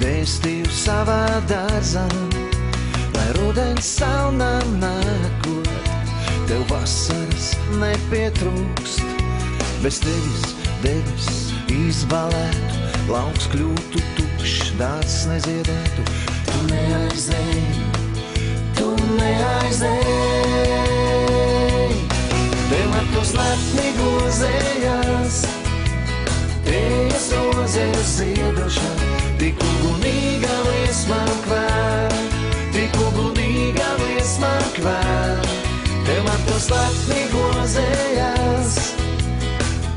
Vēstīju savā dārzā, lai rudens salnām nākot, tev vasaras nepietrūkst. Bez tevis debes izbalētu, lauks kļūtu tukšs, dārzs neziedētu. Tu neaizēji, tu neaizēji, tev ar tos lepni gozējās, tejas rozes ziedošā. Tik ugunīga liesmā kvēl, tik ugunīga liesmā kvēl, tev man tos lepni gozējās,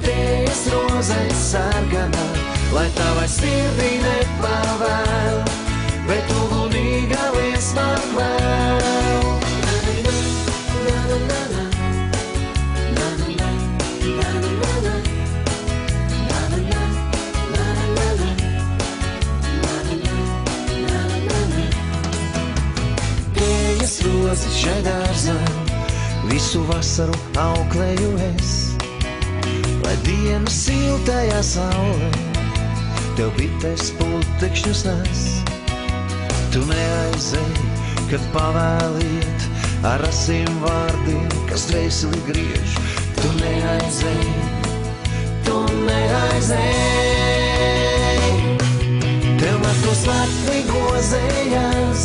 tejas rozes sarganā, lai tavai sirdī nepavēl, bet ugunīga liesmā kvēl. Rozes šai dārzā, visu vasaru auklēju es, lai dienas siltajā saulē tev bites putekšņus nes. Tu neaizēji, kad pavēliet ar asiem vārdiem, kas dvēseli griež. Tu neaizēji, tu neaizēji, tev man tos lepni gozējās,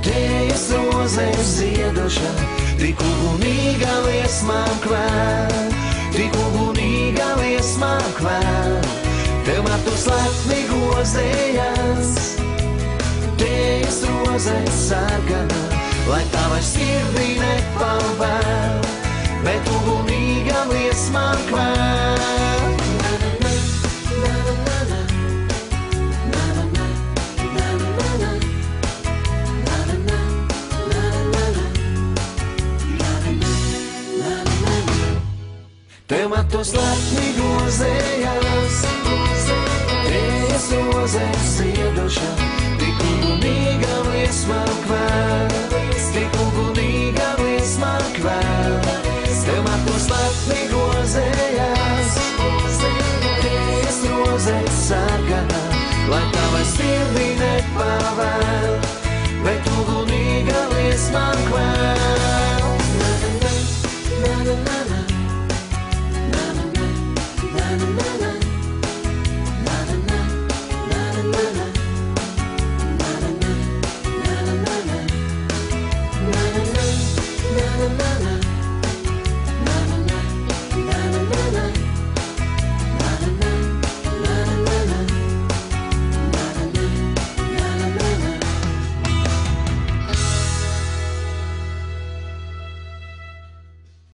tejas rozes ziedošā, tik ugunīga liesmā kvēl, tik ugunīga liesmā kvēl, tev man tos lepni gozējās, tejas rozes sarganā, lai tavai sirdī nepavēl, bet ugunīga liesmā kvēl. Tev man tos lepni gozējās, tejas rozes ziedošā, tik ugunīga liesmā kvēl, tik ugunīga liesmā kvēl, tev man tos lepni gozējās, tejas rozes sarganā, lai tavai sirdī nepavēl, bet ugunīga liesmā kvēl.